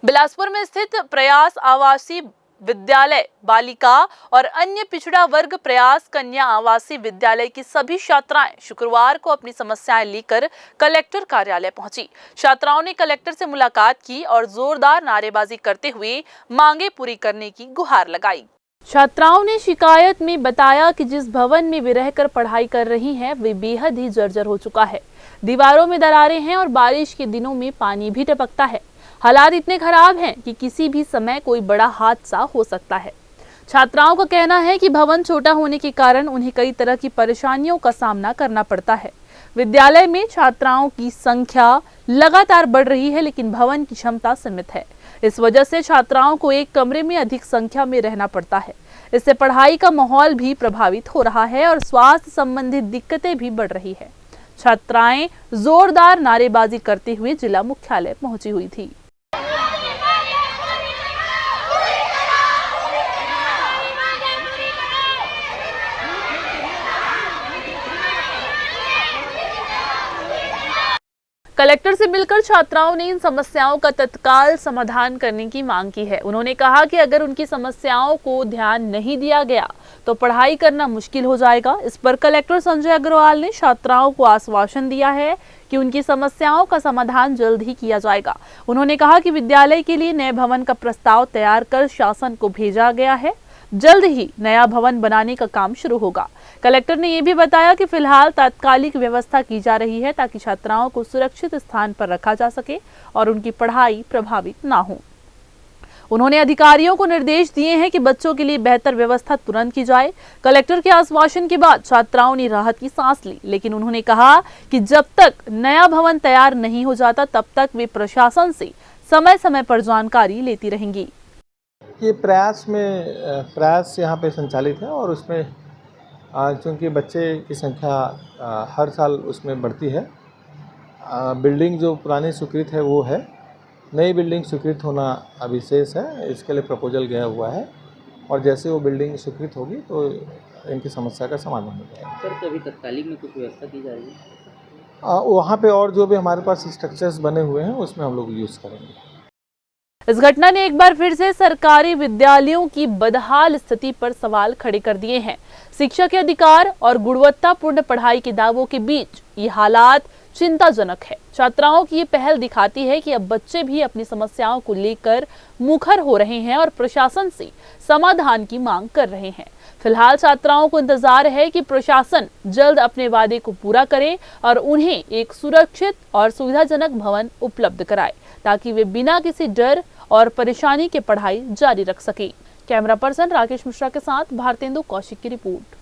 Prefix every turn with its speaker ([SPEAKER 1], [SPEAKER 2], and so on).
[SPEAKER 1] बिलासपुर में स्थित प्रयास आवासीय विद्यालय बालिका और अन्य पिछड़ा वर्ग प्रयास कन्या आवासीय विद्यालय की सभी छात्राएं शुक्रवार को अपनी समस्याएं लेकर कलेक्टर कार्यालय पहुंची। छात्राओं ने कलेक्टर से मुलाकात की और जोरदार नारेबाजी करते हुए मांगे पूरी करने की गुहार लगाई। छात्राओं ने शिकायत में बताया कि जिस भवन में वे रहकर पढ़ाई कर रही हैं, वे बेहद ही जर्जर हो चुका है। दीवारों में दरारें हैं और बारिश के दिनों में पानी भी टपकता है। हालात इतने खराब हैं कि किसी भी समय कोई बड़ा हादसा हो सकता है। छात्राओं का कहना है कि भवन छोटा होने के कारण उन्हें कई तरह की परेशानियों का सामना करना पड़ता है। विद्यालय में छात्राओं की संख्या लगातार बढ़ रही है, लेकिन भवन की क्षमता सीमित है। इस वजह से छात्राओं को एक कमरे में अधिक संख्या में रहना पड़ता है। इससे पढ़ाई का माहौल भी प्रभावित हो रहा है और स्वास्थ्य संबंधित दिक्कतें भी बढ़ रही है। छात्राएं जोरदार नारेबाजी करते हुए जिला मुख्यालय पहुंची हुई थी। कलेक्टर से मिलकर छात्राओं ने इन समस्याओं का तत्काल समाधान करने की मांग की है। उन्होंने कहा कि अगर उनकी समस्याओं को ध्यान नहीं दिया गया तो पढ़ाई करना मुश्किल हो जाएगा। इस पर कलेक्टर संजय अग्रवाल ने छात्राओं को आश्वासन दिया है कि उनकी समस्याओं का समाधान जल्द ही किया जाएगा। उन्होंने कहा कि विद्यालय के लिए नए भवन का प्रस्ताव तैयार कर शासन को भेजा गया है। जल्द ही नया भवन बनाने का काम शुरू होगा। कलेक्टर ने यह भी बताया कि फिलहाल तात्कालिक व्यवस्था की जा रही है ताकि छात्राओं को सुरक्षित स्थान पर रखा जा सके और उनकी पढ़ाई प्रभावित ना हो। उन्होंने अधिकारियों को निर्देश दिए हैं कि बच्चों के लिए बेहतर व्यवस्था तुरंत की जाए। कलेक्टर के आश्वासन के बाद छात्राओं ने राहत की सांस ली, लेकिन उन्होंने कहा कि जब तक नया भवन तैयार नहीं हो जाता तब तक वे प्रशासन से समय समय पर जानकारी लेती रहेंगी।
[SPEAKER 2] ये प्रयास यहाँ पे संचालित है और उसमें चूँकि बच्चे की संख्या हर साल उसमें बढ़ती है। बिल्डिंग जो पुरानी स्वीकृत है वो है, नई बिल्डिंग स्वीकृत होना अभी शेष है। इसके लिए प्रपोजल गया हुआ है और जैसे वो बिल्डिंग स्वीकृत होगी तो इनकी समस्या का समाधान हो जाएगा।
[SPEAKER 3] सर, कभी तत्कालिक में कुछ व्यवस्था की जा रही है?
[SPEAKER 2] वहाँ पे और जो भी हमारे पास स्ट्रक्चर्स बने हुए हैं उसमें हम लोग यूज़ करेंगे।
[SPEAKER 1] इस घटना ने एक बार फिर से सरकारी विद्यालयों की बदहाल स्थिति पर सवाल खड़े कर दिए हैं। शिक्षा के अधिकार और गुणवत्तापूर्ण पढ़ाई के दावों के बीच ये हालात चिंताजनक है। छात्राओं की ये पहल दिखाती है कि अब बच्चे भी अपनी समस्याओं को लेकर मुखर हो रहे हैं और प्रशासन से समाधान की मांग कर रहे हैं। फिलहाल छात्राओं को इंतजार है कि प्रशासन जल्द अपने वादे को पूरा करे और उन्हें एक सुरक्षित और सुविधाजनक भवन उपलब्ध कराए ताकि वे बिना किसी डर और परेशानी के पढ़ाई जारी रख सके। कैमरा पर्सन राकेश मिश्रा के साथ भारतेंदु कौशिक की रिपोर्ट।